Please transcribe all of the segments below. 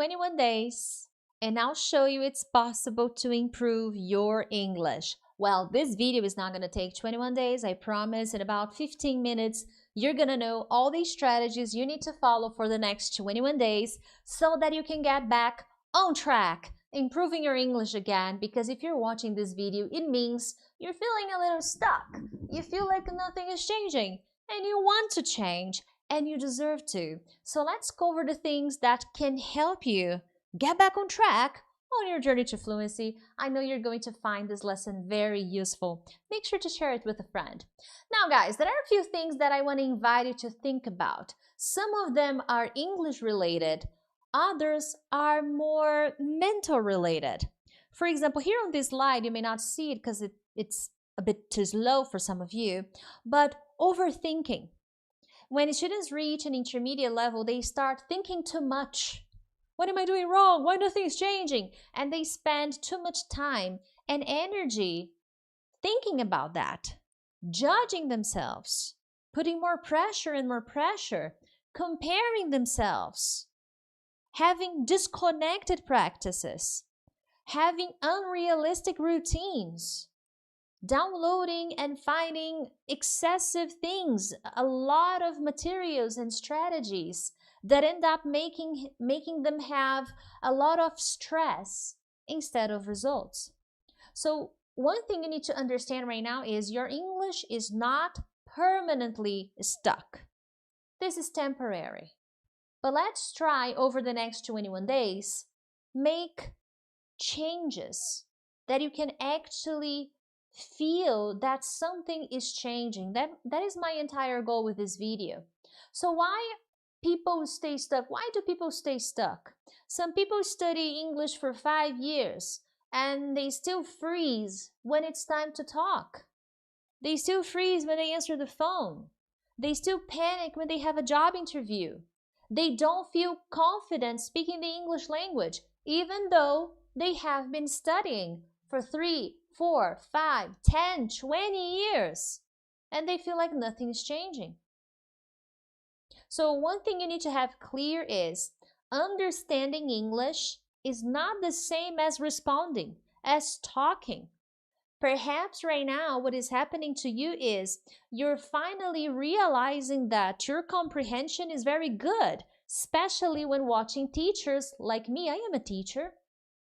21 days and I'll show you it's possible to improve your English. Well, this video is not going to take 21 days. I promise in about 15 minutes, you're going to know all these strategies you need to follow for the next 21 days so that you can get back on track, improving your English again. Because if you're watching this video, it means you're feeling a little stuck. You feel like nothing is changing and you want to change and you deserve to. So let's cover the things that can help you get back on track on your journey to fluency. I know you're going to find this lesson very useful. Make sure to share it with a friend. Now guys, there are a few things that I want to invite you to think about. Some of them are English related, others are more mental related. For example, here on this slide, you may not see it because it's a bit too slow for some of you, but overthinking. When students reach an intermediate level, they start thinking too much. What am I doing wrong? Why nothing is changing? And they spend too much time and energy thinking about that, judging themselves, putting more pressure and more pressure, comparing themselves, having disconnected practices, having unrealistic routines, downloading and finding excessive things, a lot of materials and strategies that end up making them have a lot of stress instead of results. So one thing you need to understand right now is your English is not permanently stuck. This is temporary. But let's try over the next 21 days, make changes that you can actually feel that something is changing. That is my entire goal with this video. So why people stay stuck? Why do people stay stuck? Some people study English for 5 years and they still freeze when it's time to talk. They still freeze when they answer the phone. They still panic when they have a job interview. They don't feel confident speaking the English language, even though they have been studying for 3, 4, 5, 10, 20 years, and they feel like nothing is changing. So one thing you need to have clear is understanding English is not the same as responding, as talking. Perhaps right now what is happening to you is you're finally realizing that your comprehension is very good, especially when watching teachers like me. I am a teacher.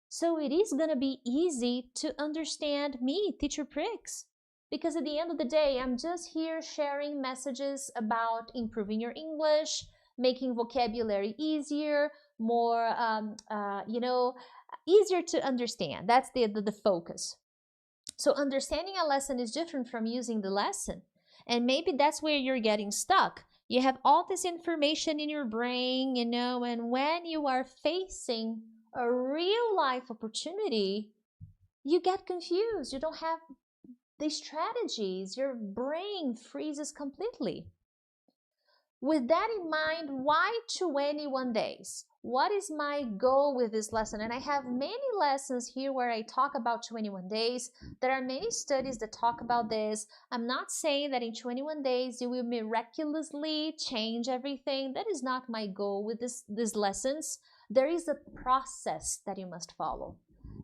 So it is going to be easy to understand me, Teacher Prix, because at the end of the day, I'm just here sharing messages about improving your English, making vocabulary easier, more, easier to understand. That's the focus. So understanding a lesson is different from using the lesson. And maybe that's where you're getting stuck. You have all this information in your brain, and when you are facing a real life opportunity, you get confused. You don't have the strategies. Your brain freezes completely. With that in mind, why 21 days? What is my goal with this lesson? And I have many lessons here where I talk about 21 days. There are many studies that talk about this. I'm not saying that in 21 days you will miraculously change everything. That is not my goal with these lessons. There is a process that you must follow.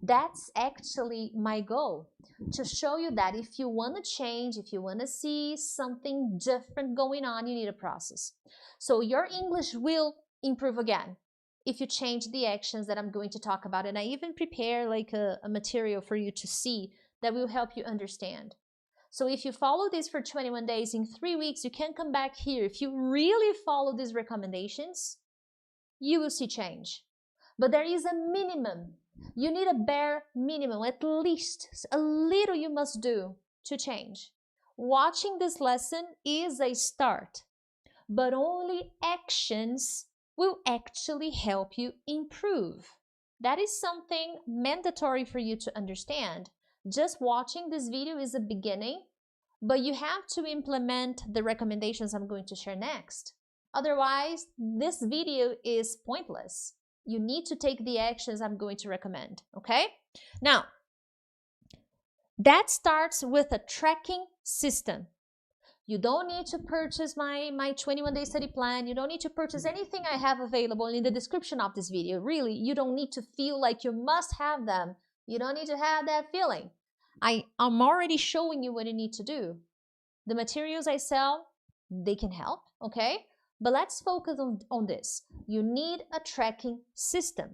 That's actually my goal, to show you that if you want to change, if you want to see something different going on, you need a process. So your English will improve again if you change the actions that I'm going to talk about. And I even prepare like a material for you to see that will help you understand. So if you follow this for 21 days, in 3 weeks, you can come back here. If you really follow these recommendations, you will see change. But there is a minimum. You need a bare minimum, at least a little you must do to change. Watching this lesson is a start, but only actions will actually help you improve. That is something mandatory for you to understand. Just watching this video is a beginning, but you have to implement the recommendations I'm going to share next. Otherwise, this video is pointless. You need to take the actions I'm going to recommend, okay? Now, that starts with a tracking system. You don't need to purchase my 21-day study plan. You don't need to purchase anything I have available in the description of this video. Really, you don't need to feel like you must have them. You don't need to have that feeling. I'm already showing you what you need to do. The materials I sell, they can help, okay? But let's focus on this. You need a tracking system.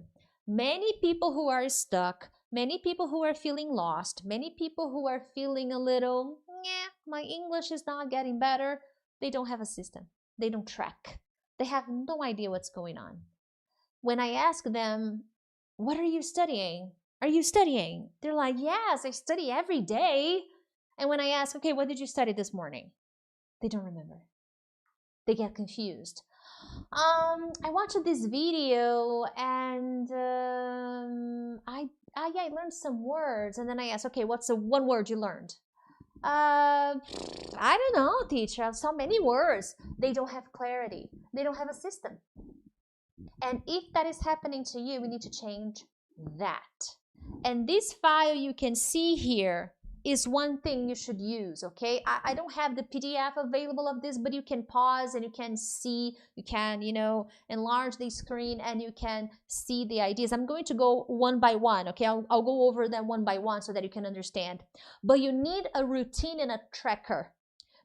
Many people who are stuck, many people who are feeling lost, many people who are feeling a little, my English is not getting better, they don't have a system. They don't track. They have no idea what's going on. When I ask them, what are you studying? Are you studying? They're like, yes, I study every day. And when I ask, okay, what did you study this morning? They don't remember. They get confused. I watched this video and I learned some words, and then I asked, okay, what's the one word you learned? I don't know, teacher. So many words. They don't have clarity. They don't have a system. And if that is happening to you, we need to change that. And this file you can see here is one thing you should use, okay? I don't have the PDF available of this, but you can pause and you can see, you can, enlarge the screen and you can see the ideas. I'm going to go one by one, okay? I'll go over them one by one so that you can understand. But you need a routine and a tracker,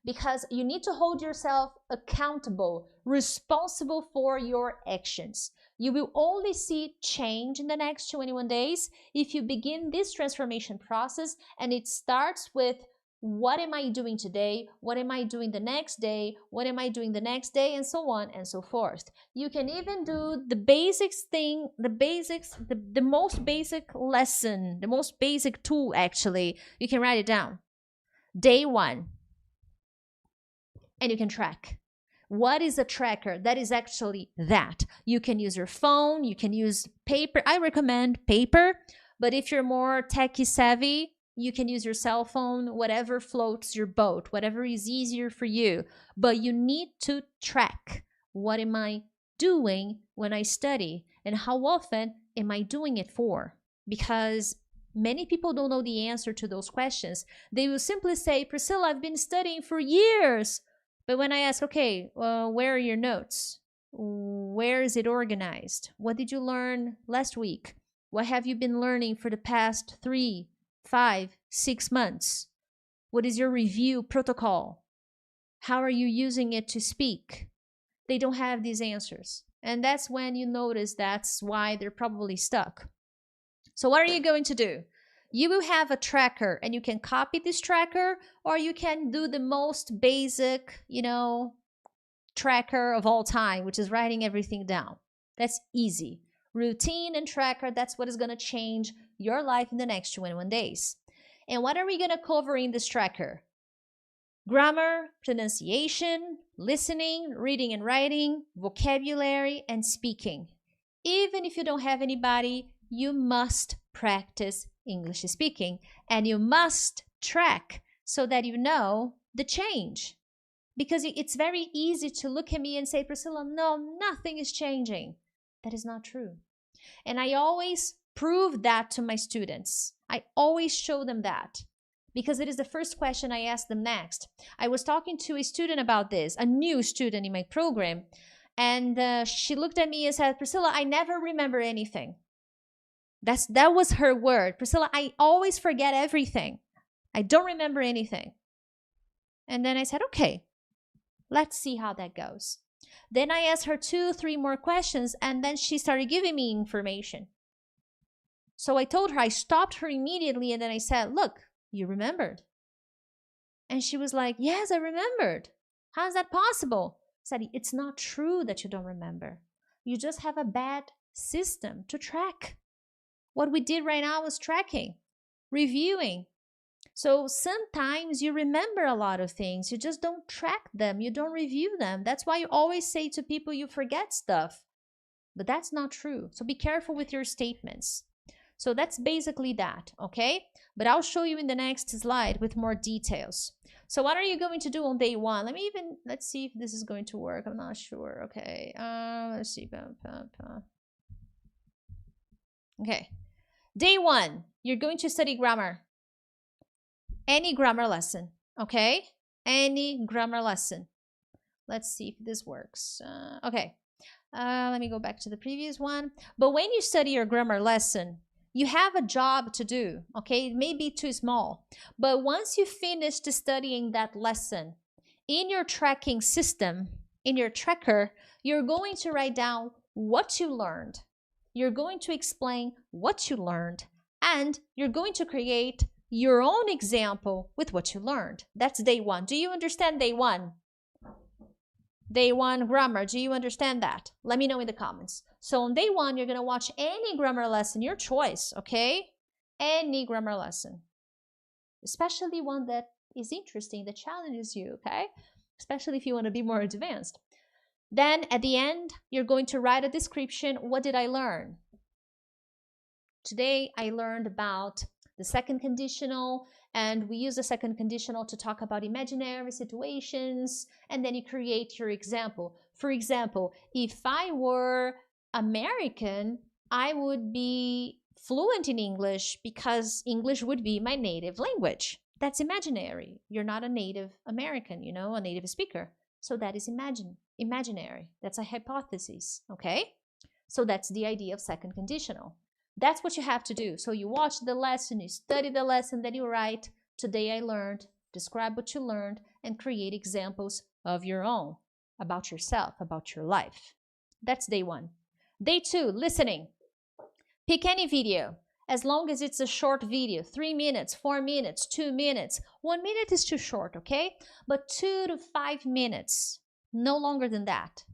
because you need to hold yourself accountable, responsible for your actions. You will only see change in the next 21 days if you begin this transformation process, and it starts with, what am I doing today? What am I doing the next day? What am I doing the next day? And so on and so forth. You can even do the basics thing, the most basic lesson, the most basic tool actually. You can write it down. Day 1. And you can track. What is a tracker? That is actually that. You can use your phone, you can use paper. I recommend paper, but if you're more techie savvy, you can use your cell phone, whatever floats your boat, whatever is easier for you. But you need to track. What am I doing when I study? And how often am I doing it for? Because many people don't know the answer to those questions. They will simply say, Priscilla, I've been studying for years. But when I ask, okay, where are your notes? Where is it organized? What did you learn last week? What have you been learning for the past 3, 5, 6 months? What is your review protocol? How are you using it to speak? They don't have these answers. And that's when you notice that's why they're probably stuck. So what are you going to do? You will have a tracker, and you can copy this tracker, or you can do the most basic, tracker of all time, which is writing everything down. That's easy. Routine and tracker, that's what is going to change your life in the next 21 days. And what are we going to cover in this tracker? Grammar, pronunciation, listening, reading and writing, vocabulary, and speaking. Even if you don't have anybody, you must practice English speaking, and you must track so that you know the change. Because it's very easy to look at me and say, Priscilla, no, nothing is changing. That is not true. And I always prove that to my students. I always show them that, because it is the first question I ask them next. I was talking to a student about this, a new student in my program, and she looked at me and said, Priscilla, I never remember anything. That was her word. Priscilla, I always forget everything. I don't remember anything. And then I said, okay, let's see how that goes. Then I asked her 2, 3 more questions, and then she started giving me information. So I told her, I stopped her immediately, and then I said, look, you remembered. And she was like, yes, I remembered. How is that possible? I said, it's not true that you don't remember. You just have a bad system to track. What we did right now was tracking, reviewing. So sometimes you remember a lot of things. You just don't track them. You don't review them. That's why you always say to people you forget stuff. But that's not true. So be careful with your statements. So that's basically that, okay? But I'll show you in the next slide with more details. So what are you going to do on day 1? Let's see if this is going to work. I'm not sure. Okay, let's see. Okay, day 1, you're going to study grammar. Any grammar lesson, okay? Any grammar lesson. Let's see if this works. Okay. Let me go back to the previous one. But when you study your grammar lesson, you have a job to do, okay? It may be too small, but once you finish studying that lesson, in your tracking system, in your tracker, you're going to write down what you learned. You're going to explain what you learned, and you're going to create your own example with what you learned. That's day one. Do you understand day one? Day one grammar, do you understand that? Let me know in the comments. So on day one, you're gonna watch any grammar lesson, your choice, okay? Any grammar lesson, especially one that is interesting, that challenges you, okay? Especially if you wanna be more advanced. Then at the end, you're going to write a description. What did I learn? Today, I learned about the second conditional, and we use the second conditional to talk about imaginary situations, and then you create your example. For example, if I were American, I would be fluent in English because English would be my native language. That's imaginary. You're not a native American, you know, a native speaker. So that is imaginary. That's a hypothesis, okay? So that's the idea of second conditional. That's what you have to do. So you watch the lesson, you study the lesson, then you write, today I learned, describe what you learned, and create examples of your own about yourself, about your life. That's day one. Day two, listening. Pick any video, as long as it's a short video, 3 minutes, 4 minutes, 2 minutes. 1 minute is too short, okay? But 2 to 5 minutes, no longer than that.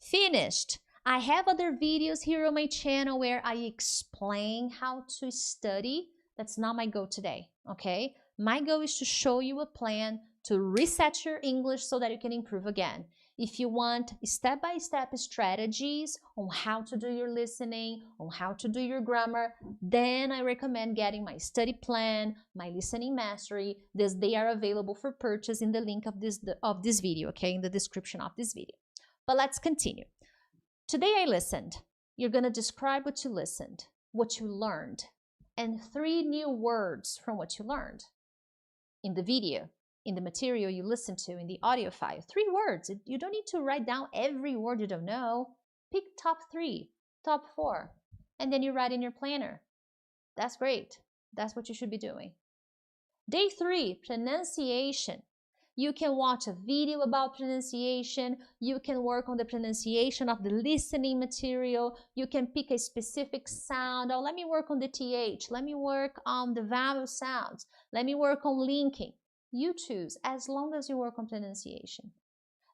Finished. I have other videos here on my channel where I explain how to study. That's not my goal today, okay? My goal is to show you a plan to reset your English so that you can improve again. If you want step-by-step strategies on how to do your listening, on how to do your grammar, then I recommend getting my study plan, my listening mastery. They are available for purchase in the link of this video, okay? In the description of this video. But let's continue. Today I listened. You're going to describe what you listened, what you learned, and 3 new words from what you learned in the video, in the material you listened to, in the audio file. 3 words. You don't need to write down every word you don't know. Pick top 3, top 4, and then you write in your planner. That's great. That's what you should be doing. Day 3, pronunciation. You can watch a video about pronunciation. You can work on the pronunciation of the listening material. You can pick a specific sound. Oh, let me work on the TH. Let me work on the vowel sounds. Let me work on linking. You choose, as long as you work on pronunciation.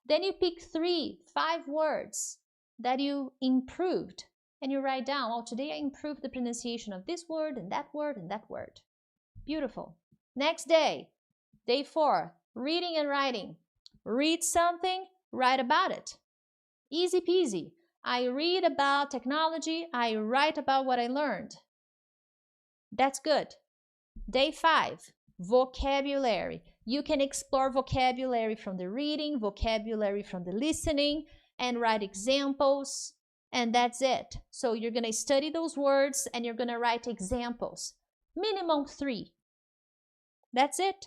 Then you pick 3, 5 words that you improved. And you write down, oh, today I improved the pronunciation of this word and that word and that word. Beautiful. Next day, day 4. Reading and writing. Read something, write about it. Easy peasy. I read about technology, I write about what I learned. That's good. Day 5, vocabulary. You can explore vocabulary from the reading, vocabulary from the listening, and write examples, and that's it. So you're going to study those words and you're going to write examples. Minimum 3. That's it.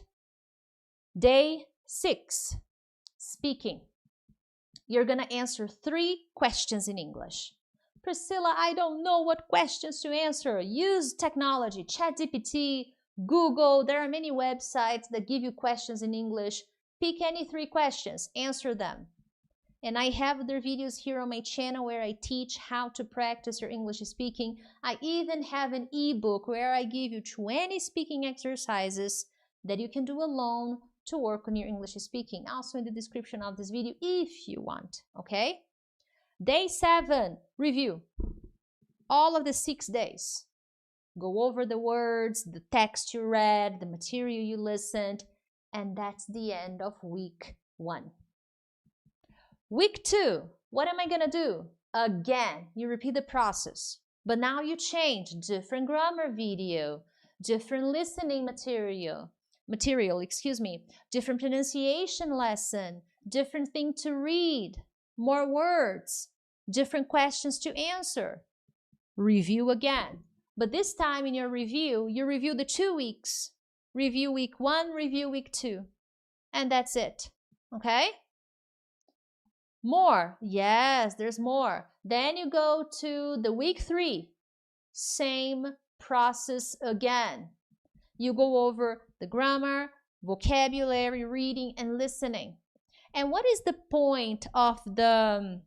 Day 6, speaking. You're going to answer 3 questions in English. Priscilla, I don't know what questions to answer. Use technology, ChatGPT, Google. There are many websites that give you questions in English. Pick any 3 questions, answer them. And I have other videos here on my channel where I teach how to practice your English speaking. I even have an ebook where I give you 20 speaking exercises that you can do alone to work on your English speaking, also in the description of this video if you want, okay? Day 7, review. All of the 6 days. Go over the words, the text you read, the material you listened, and that's the end of week 1. Week 2, what am I gonna do? Again, you repeat the process, but now you change. Different grammar video, different listening material, different pronunciation lesson, different thing to read, more words, different questions to answer. Review again. But this time in your review, you review the 2 weeks. Review week 1, review week 2. and that's it. Okay? More. Yes, there's more. Then you go to the week 3. Same process again. You go over the grammar, vocabulary, reading, and listening. And what is the point of the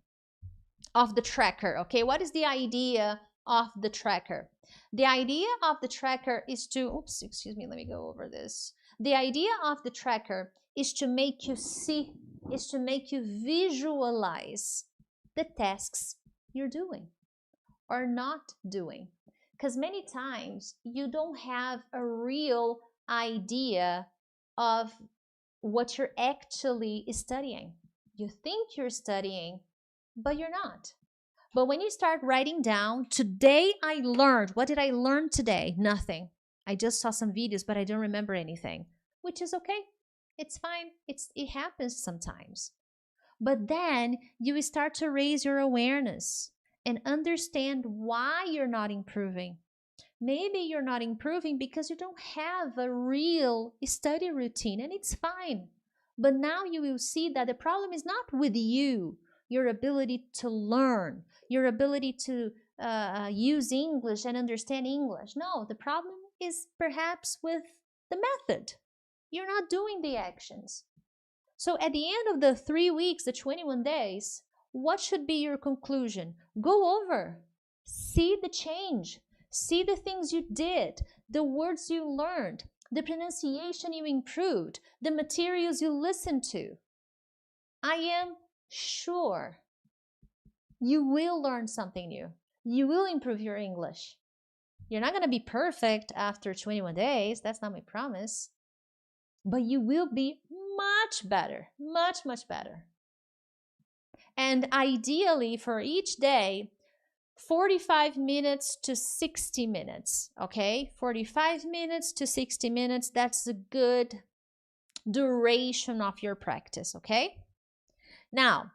tracker? Okay, what is the idea of the tracker? The idea of the tracker is to, oops, excuse me, let me go over this. The idea of the tracker is to make you see, is to make you visualize the tasks you're doing or not doing. Because many times you don't have a real idea of what you're actually studying. You think you're studying, but you're not. But when you start writing down, today I learned, what did I learn today? Nothing. I just saw some videos, but I don't remember anything, which is okay. It's fine. It happens sometimes. But then you start to raise your awareness and understand why you're not improving. Maybe you're not improving because you don't have a real study routine, and it's fine. But now you will see that the problem is not with you, your ability to learn, your ability to use English and understand English. No, the problem is perhaps with the method. You're not doing the actions. So at the end of the 3 weeks, the 21 days, what should be your conclusion? Go over, see the change, see the things you did, the words you learned, the pronunciation you improved, the materials you listened to. I am sure you will learn something new. You will improve your English. You're not going to be perfect after 21 days. That's not my promise. But you will be much better, much, much better. And ideally for each day, 45 minutes to 60 minutes, okay? 45 minutes to 60 minutes, that's a good duration of your practice, okay? Now,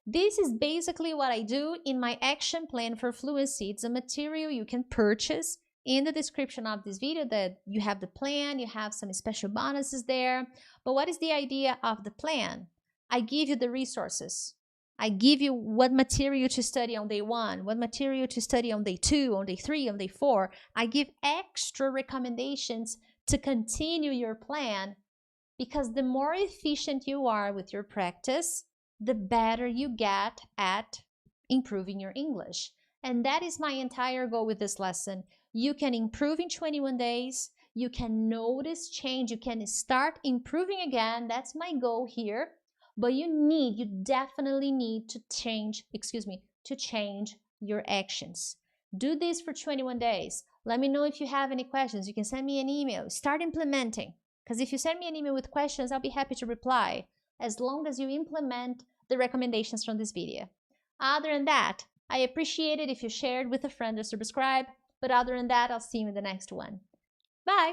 this is basically what I do in my action plan for fluency. It's a material you can purchase in the description of this video, that you have the plan, you have some special bonuses there. But what is the idea of the plan? I give you the resources. I give you what material to study on day 1, what material to study on day 2, on day 3, on day 4. I give extra recommendations to continue your plan, because the more efficient you are with your practice, the better you get at improving your English. And that is my entire goal with this lesson. You can improve in 21 days. You can notice change. You can start improving again. That's my goal here. But you definitely need to change your actions. Do this for 21 days. Let me know if you have any questions. You can send me an email. Start implementing. Because if you send me an email with questions, I'll be happy to reply, as long as you implement the recommendations from this video. Other than that, I appreciate it if you shared with a friend or subscribe. But other than that, I'll see you in the next one. Bye!